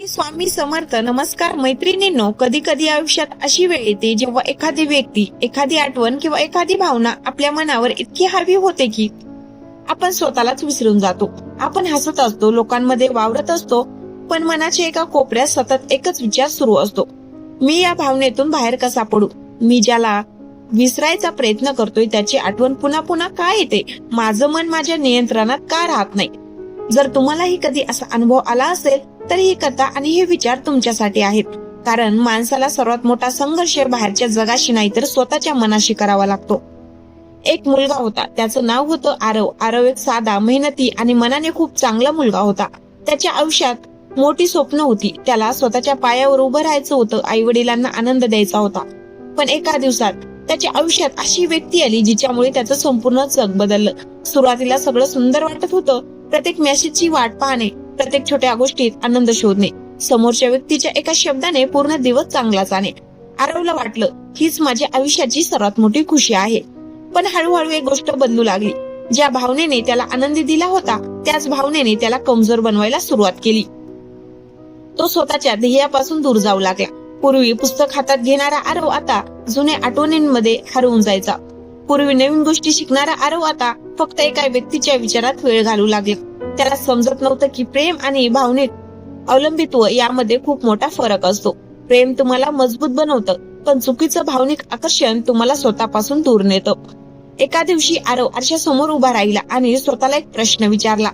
स्वामी समर्थ. नमस्कार मैत्रिणींनो, कधी कधी आयुष्यात अशी वेळ येते जेव्हा एखादी व्यक्ती, एखादी आठवण किंवा एखादी भावना आपल्या मनावर इतकी हावी होते की आपण स्वतःलाच विसरून जातो. आपण हसत असतो, लोकांमध्ये वावरत असतो, पण मनाच्या एका कोपऱ्यात सतत एकच विचार सुरू असतो, मी या भावनेतून बाहेर कसा पडू? मी ज्याला विसरायचा प्रयत्न करतोय त्याची आठवण पुन्हा पुन्हा का येते? माझं मन माझ्या नियंत्रणात का राहत नाही? जर तुम्हालाही कधी असा अनुभव आला असेल तर ही कथा आणि हे विचार तुमच्यासाठी आहेत. कारण माणसाला सर्वात मोठा संघर्ष बाहेरच्या जगाशी नाही तर स्वतःच्या मनाशी करावा लागतो. एक मुलगा होता, त्याचं नाव होतं आरव. आरव एक साधा, मेहनती आणि मनाने खूप चांगला मुलगा होता. त्याच्या आयुष्यात मोठी स्वप्न होती. त्याला स्वतःच्या पायावर उभं राहायचं होतं, आई वडिलांना आनंद द्यायचा होता. पण एका दिवसात त्याच्या आयुष्यात अशी व्यक्ती आली जिच्यामुळे त्याचं संपूर्ण जग बदललं. सुरुवातीला सगळं सुंदर वाटत होतं, प्रत्येक मेसेजची वाट पाहणे, प्रत्येक छोट्या गोष्टीत आनंद शोधणे, समोरच्या व्यक्तीच्या एका शब्दाने पूर्ण दिवस चांगला जाणे. आरवला वाटलं हीच माझ्या आयुष्याची सर्वात मोठी खुशी आहे. पण हळूहळू एक गोष्ट बदलू लागली. ज्या भावनेने त्याला आनंदी दिला होता त्याच भावनेने त्याला कमजोर बनवायला सुरुवात केली. तो स्वतःच्या ध्येयापासून दूर जाऊ लागला. पूर्वी पुस्तक हातात घेणारा आरव आता जुन्या आठवणींमध्ये हरवून जायचा. पूर्वी नवीन गोष्टी शिकणारा आरव आता फक्त एका व्यक्तीच्या विचारात वेळ घालू लागला. त्याला समजत नव्हतं की प्रेम आणि भावनिक अवलंबित्व यामध्ये खूप मोठा फरक असतो. प्रेम तुम्हाला मजबूत बनवतं, पण चुकीचं भावनिक आकर्षण तुम्हाला स्वतःपासून दूर नेतं. एका दिवशी आरव आरशासमोर उभा राहिला आणि स्वतःला एक प्रश्न विचारला,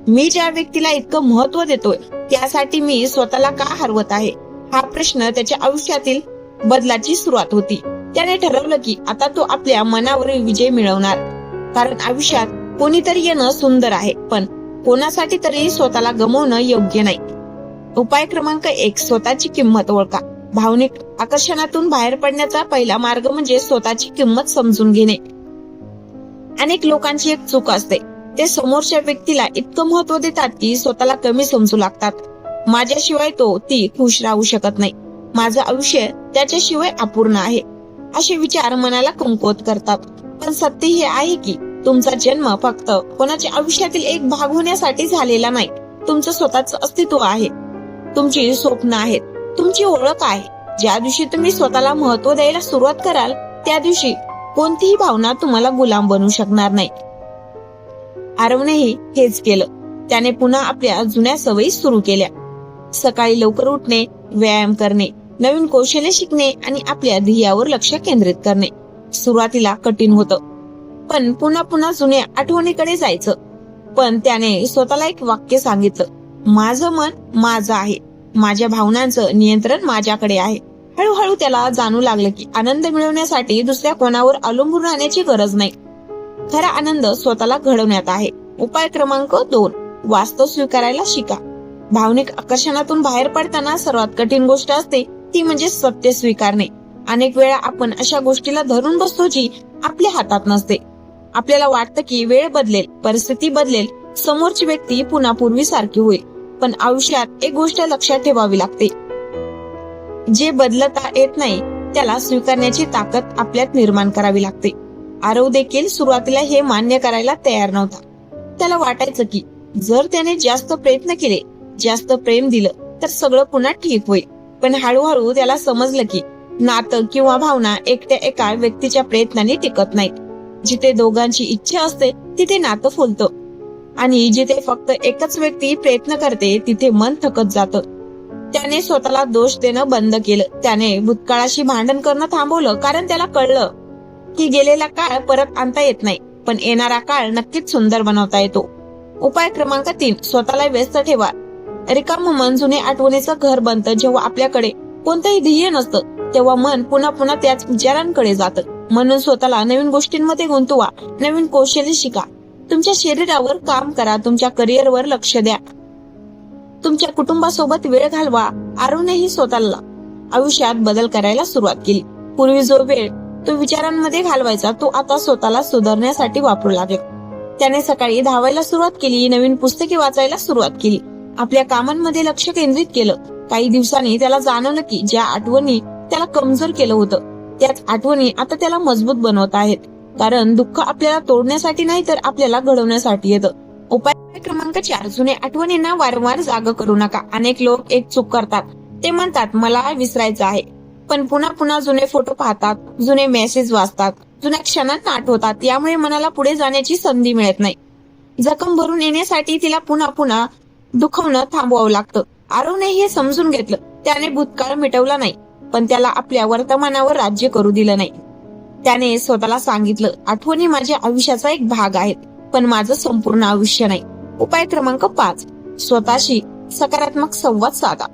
मी ज्या व्यक्तीला इतकं महत्व देतोय त्यासाठी मी स्वतःला का हरवत आहे? हा प्रश्न त्याच्या आयुष्यातील बदलाची सुरुवात होती. त्याने ठरवलं की आता तो आपल्या मनावरील विजय मिळवणार. कारण आयुष्यात कोणीतरी येणं सुंदर आहे, पण कोणासाठी तरी स्वतःला गमावणं योग्य नाही. उपाय क्रमांक 1, स्वतःची किंमत ओळखा. भावनिक आकर्षणातून बाहेर पडण्याचा पहिला मार्ग म्हणजे स्वतःची किंमत समजून घेणे. अनेक लोकांची एक चूक असते, ते समोरच्या व्यक्तीला इतकं महत्व देतात की स्वतःला कमी समजू लागतात. माझ्याशिवाय तो ती खुश राहू शकत नाही, माझं आयुष्य त्याच्याशिवाय अपूर्ण आहे, असे विचार मनाला कमकुवत करतात. पण सत्य हे आहे की तुमचा जन्म फक्त कोणाच्या आयुष्यातील एक भाग होण्यासाठी झालेला नाही. तुमचं स्वतःचं अस्तित्व आहे, तुमची स्वप्न आहेत, तुमची ओळख आहे. ज्या दिवशी तुम्ही स्वतःला महत्व द्यायला सुरुवात कराल त्या दिवशी कोणतीही भावना तुम्हाला गुलाम बनवू शकणार नाही. आरवनेही हेच केलं. त्याने पुन्हा आपल्या जुन्या सवयी सुरू केल्या. सकाळी लवकर उठणे, व्यायाम करणे, नवीन कौशल्य शिकणे आणि आपल्या ध्येयावर लक्ष केंद्रित करणे. सुरुवातीला कठीण होतं, पण पुन्हा पुन्हा जुन्या आठवणीकडे जायचं. पण त्याने स्वतःला एक वाक्य सांगितलं, माझं मन माझं आहे, माझ्या भावनांचं नियंत्रण माझ्याकडे आहे. हळूहळू त्याला जाणू लागलं की आनंद मिळवण्यासाठी दुसऱ्या कोणावर अवलंबून राहण्याची गरज नाही. खरा आनंद स्वतःला घडवण्यात आहे. उपाय क्रमांक 2, वास्तव स्वीकारायला शिका. भावनिक आकर्षणातून बाहेर पडताना सर्वात कठीण गोष्ट असते ती म्हणजे सत्य स्वीकारणे. अनेक वेळा आपण अशा गोष्टीला धरून बसतो जी आपल्या हातात नसते. आपल्याला वाटतं की वेळ बदलेल, परिस्थिती बदलेल, समोरची व्यक्ती पुन्हा पूर्वीसारखी होईल. पण आयुष्यात एक गोष्ट लक्षात ठेवावी लागते, जे बदलता येत नाही त्याला स्वीकारण्याची ताकद आपल्यात निर्माण करावी लागते. आरव देखील सुरुवातीला हे मान्य करायला तयार नव्हता. त्याला वाटायचं की जर त्याने जास्त प्रयत्न केले, जास्त प्रेम दिलं तर सगळं पुन्हा ठीक होईल. पण हळूहळू त्याला समजलं की नातं किंवा भावना एकट्या एका व्यक्तीच्या प्रयत्नाने टिकत नाहीत. जिथे दोघांची इच्छा असते तिथे नातं फुलतं, आणि जिथे फक्त एकच व्यक्ती प्रयत्न करते तिथे मन थकत जातं. त्याने स्वतःला दोष देणं बंद केलं. त्याने भूतकाळाशी भांडण करणं थांबवलं, कारण त्याला कळलं की गेलेला काळ परत आणता येत नाही, पण येणारा काळ नक्कीच सुंदर बनवता येतो. उपाय क्रमांक 3, स्वतःला व्यस्त ठेवा. रिकामं मन जुने आठवणीचं घर बनतं. जेव्हा आपल्याकडे कोणतंही ध्येय नसतं तेव्हा मन पुन्हा पुन्हा त्याच विचारांकडे जातं. म्हणून स्वतःला नवीन गोष्टींमध्ये गुंतवा, नवीन कौशल्य शिका, तुमच्या शरीरावर काम करा, तुमच्या करिअरवर लक्ष द्या, तुमच्या कुटुंबासोबत वेळ घालवा. आरवनेही स्वतःला आयुष्यात बदल करायला सुरुवात केली. पूर्वी जो वेळ तो विचारांमध्ये घालवायचा तो आता स्वतःला सुधारण्यासाठी वापरू लागला. त्याने सकाळी धावायला सुरुवात केली, नवीन पुस्तके वाचायला सुरुवात केली, आपल्या कामांमध्ये लक्ष केंद्रित केलं. काही दिवसांनी त्याला जाणवलं की ज्या आठवणी त्याला कमजोर केलं होतं त्याच आठवणी आता त्याला मजबूत बनवत आहेत. कारण दुःख आपल्याला तोडण्यासाठी नाही तर आपल्याला घडवण्यासाठी येतं. उपाय क्रमांक 4, जुने आठवणींना वारंवार जाग करू नका. अनेक लोक एक चूक करतात. ते म्हणतात मला विसरायचं आहे, पण पुन्हा पुन्हा जुने फोटो पाहतात, जुने मेसेज वाचतात, जुन्या क्षणांना आठवतात. यामुळे मनाला पुढे जाण्याची संधी मिळत नाही. जखम भरून येण्यासाठी तिला पुन्हा पुन्हा दुखवणं थांबवावं लागतं. आरवने हे समजून घेतलं. त्याने भूतकाळ मिटवला नाही, पण त्याला आपल्या वर्तमानावर राज्य करू दिलं नाही. त्याने स्वतःला सांगितलं, आठवणी माझ्या आयुष्याचा एक भाग आहेत, पण माझं संपूर्ण आयुष्य नाही. उपाय क्रमांक 5, स्वतःशी सकारात्मक संवाद साधा.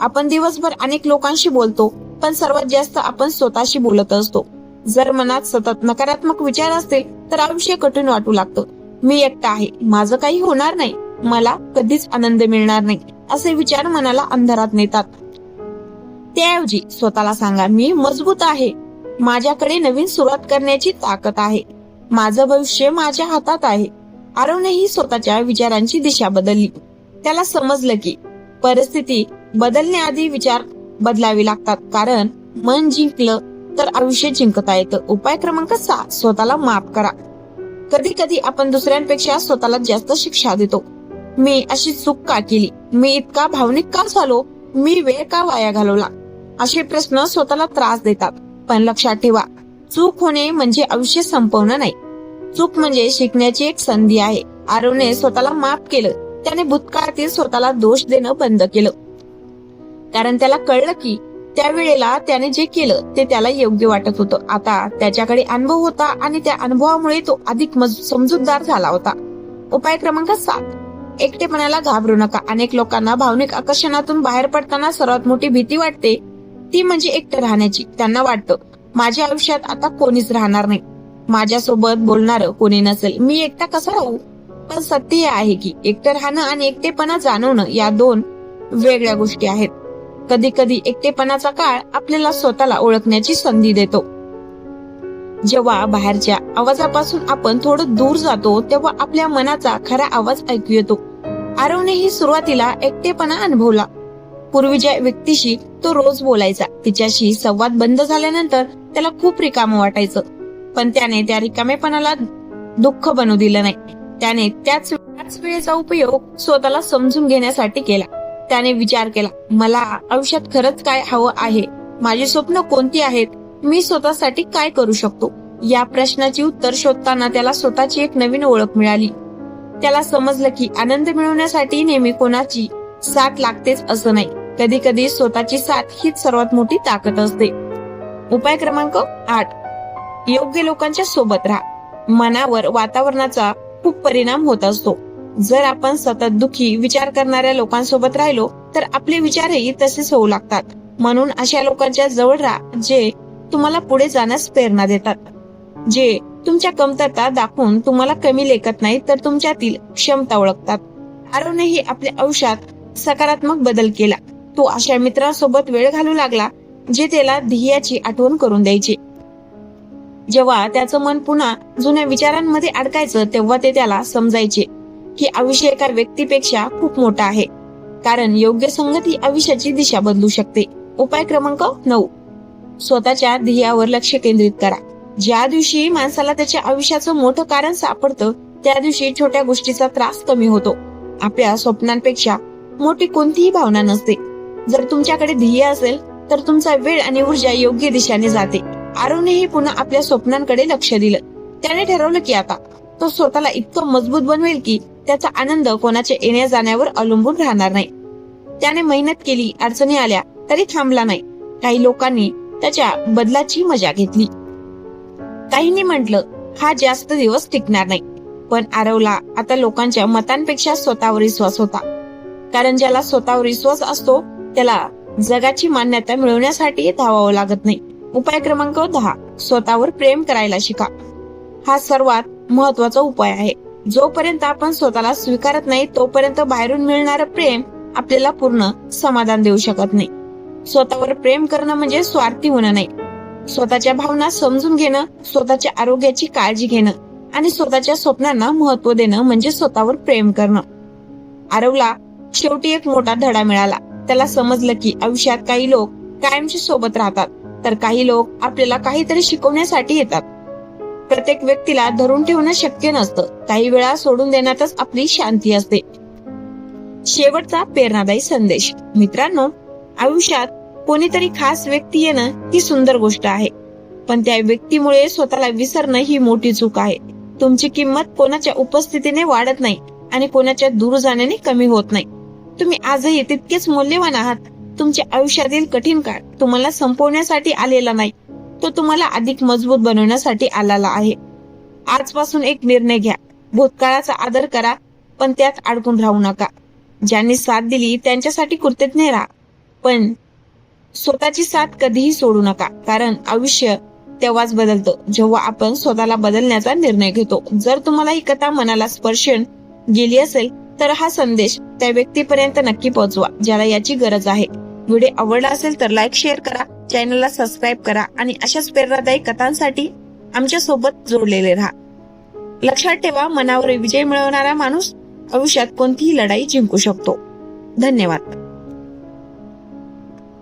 आपण दिवसभर अनेक लोकांशी बोलतो, पण सर्वात जास्त आपण स्वतःशी बोलत असतो. जर मनात सतत नकारात्मक विचार असतील तर आयुष्य कठीण वाटू लागतं. मी एकटा आहे, माझं काही होणार नाही, मला कधीच आनंद मिळणार नाही, असे विचार मनाला अंधारात नेतात. त्याऐवजी स्वतःला सांगा, मी मजबूत आहे, माझ्याकडे नवीन सुरुवात करण्याची ताकद आहे, माझं भविष्य माझ्या हातात आहे. आरवनेही स्वतःच्या विचारांची दिशा बदलली. त्याला समजलं की परिस्थिती बदलण्याआधी विचार बदलावे लागतात, कारण मन जिंकलं तर आयुष्य जिंकता येतं. उपाय क्रमांक 6, स्वतःला माफ करा. कधी कधी आपण दुसऱ्यांपेक्षा स्वतःला जास्त शिक्षा देतो. मी अशी चूक का केली, मी इतका भावनिक का झालो, मी वेळ का वाया घालवला, असे प्रश्न स्वतःला त्रास देतात. पण लक्षात ठेवा, चूक होणे म्हणजे आयुष्य संपवणं नाही. चूक म्हणजे शिकण्याची एक संधी आहे. आरवने स्वतःला माफ केलं. त्याने भूतकाळातील स्वतःला दोष देणं बंद केलं, कारण त्याला कळलं की त्यावेळेला त्याने जे केलं ते त्याला योग्य वाटत होतं. आता त्याच्याकडे अनुभव होता आणि त्या अनुभवामुळे तो अधिक समजूतदार झाला होता. उपाय क्रमांक 7, एकटेपणाला घाबरू नका. अनेक लोकांना भावनिक आकर्षणातून बाहेर पडताना सर्वात मोठी भीती वाटते ती म्हणजे एकटं राहण्याची. त्यांना वाटतं, माझ्या आयुष्यात आता कोणीच राहणार नाही, माझ्यासोबत बोलणारं कोणी नसेल, मी एकटा कसा राहू. पण सत्य हे आहे की एकटं राहणं आणि एकटेपणा जाणवणं या दोन वेगळ्या गोष्टी आहेत. कधी कधी एकटेपणाचा काळ आपल्याला स्वतःला ओळखण्याची संधी देतो. जेव्हा बाहेरच्या आवाजापासून आपण थोडं दूर जातो तेव्हा आपल्या मनाचा खरा आवाज ऐकू येतो. आरवनेही सुरुवातीला एकटेपणा अनुभवला. पूर्वी ज्या व्यक्तीशी तो रोज बोलायचा, तिच्याशी संवाद बंद झाल्यानंतर त्याला खूप रिकामं वाटायचं. पण त्याने त्या रिकामेपणाला दुःख बनू दिलं नाही. त्याने त्याच वेळेचा उपयोग स्वतःला समजून घेण्यासाठी केला. त्याने विचार केला, मला आयुष्यात खरंच काय हवं आहे, माझी स्वप्न कोणती आहेत, मी स्वतःसाठी काय करू शकतो. या प्रश्नाची उत्तर शोधताना त्याला स्वतःची एक नवीन ओळख मिळाली. त्याला समजलं की आनंद मिळवण्यासाठी नेहमी कोणाची साथ लागतेच असं नाही. कधी कधी स्वतःची साथ हीच सर्वात मोठी ताकद असते. उपाय क्रमांक 8, योग्य लोकांच्या सोबत राहा. मनावर वातावरणाचा खूप परिणाम होत असतो. जर आपण सतत दुःखी विचार करणाऱ्या लोकांसोबत राहिलो तर आपले विचारही तसेच होऊ लागतात. म्हणून अशा लोकांच्या जवळ राहा जे तुम्हाला पुढे जाण्यास प्रेरणा देतात, जे तुमच्या कमतरता दाखवून तुम्हाला कमी लेखत नाही तर तुमच्यातील क्षमता ओळखतात. आरवनेही आपल्या आयुष्यात सकारात्मक बदल केला. तो अशा मित्रांसोबत वेळ घालू लागला जे त्याला ध्येयाची आठवण करून द्यायचे. जेव्हा त्याचं मन पुन्हा जुन्या विचारांमध्ये अडकायचं तेव्हा ते त्याला समजायचे की आयुष्य एका व्यक्तीपेक्षा खूप मोठं आहे, कारण योग्य संगती आयुष्याची दिशा बदलू शकते. उपाय क्रमांक 9, स्वतःच्या ध्येयावर लक्ष केंद्रित करा. ज्या दिवशी माणसाला त्याच्या आयुष्याचं मोठं कारण सापडतं त्या दिवशी छोट्या गोष्टीचा त्रास कमी होतो. आपल्या स्वप्नांपेक्षा मोठी कोणतीही भावना नसते. जर तुमच्याकडे ध्येय असेल तर तुमचा वेळ आणि ऊर्जा योग्य दिशेने जाते. आरवनेही पुन्हा आपल्या स्वप्नांकडे लक्ष दिलं. त्याने ठरवलं की आता तो स्वतःला इतकं मजबूत बनवेल की त्याचा आनंद कोणाच्या येण्या जाण्यावर अवलंबून राहणार नाही. त्याने मेहनत केली, अडचणी आल्या तरी थांबला नाही. काही लोकांनी त्याच्या बदलाची मजा घेतली, काहींनी म्हटलं हा जास्त दिवस टिकणार नाही. पण आरवला आता लोकांच्या मतांपेक्षा स्वतःवर विश्वास होता, कारण ज्याला स्वतःवर विश्वास असतो त्याला जगाची मान्यता मिळवण्यासाठी धावावं लागत नाही. उपाय क्रमांक 10, स्वतःवर प्रेम करायला शिका. हा सर्वात महत्वाचा उपाय आहे. जोपर्यंत आपण स्वतःला स्वीकारत नाही तोपर्यंत बाहेरून मिळणारं प्रेम आपल्याला पूर्ण समाधान देऊ शकत नाही. स्वतःवर प्रेम करणं म्हणजे स्वार्थी होणं नाही. स्वतःच्या भावना समजून घेणं, स्वतःच्या आरोग्याची काळजी घेणं आणि स्वतःच्या स्वप्नांना महत्व देणं म्हणजे स्वतःवर प्रेम करणं. आरवला शेवटी एक मोठा धडा मिळाला. त्याला समजलं की आयुष्यात काही लोक कायमची सोबत राहतात तर काही लोक आपल्याला काहीतरी शिकवण्यासाठी येतात. प्रत्येक व्यक्तीला धरून ठेवणं शक्य नसतं. काही वेळा सोडून देण्यातच आपली शांती असते. शेवटचा प्रेरणादायी संदेश. मित्रांनो, आयुष्यात कोणीतरी खास व्यक्ती येणं ही सुंदर गोष्ट आहे, पण त्या व्यक्तीमुळे स्वतःला विसरणं ही मोठी चूक आहे. तुमची किंमत कोणाच्या उपस्थितीने वाढत नाही आणि कोणाच्या दूर जाण्याने कमी होत नाही. तुम्ही आजही तितकेच मौल्यवान आहात. तुमच्या आयुष्यातील कठीण काळ तुम्हाला संपवण्यासाठी आलेला नाही, तो तुम्हाला अधिक मजबूत बनवण्यासाठी आलेला आहे. आजपासून एक निर्णय घ्या. भूतकाळाचा आदर करा, पण त्यात अडकून राहू नका. ज्यांनी साथ दिली त्यांच्यासाठी कृतज्ञ राहा, पण स्वतःची साथ कधीही सोडू नका. कारण आयुष्य तेव्हाच बदलतं जेव्हा आपण स्वतःला बदलण्याचा निर्णय घेतो. जर तुम्हाला ही कथा मनाला स्पर्शून गेली असेल तर हा संदेश त्या व्यक्तीपर्यंत नक्की पोहोचवा ज्याला याची गरज आहे. व्हिडिओ आवडला असेल तर लाईक, शेअर करा, चॅनलला सबस्क्राईब करा आणि अशाच प्रेरणादायी कथांसाठी आमच्या सोबत जोडलेले राहा. लक्षात ठेवा, मनावर विजय मिळवणारा माणूस आयुष्यात कोणतीही लढाई जिंकू शकतो. धन्यवाद.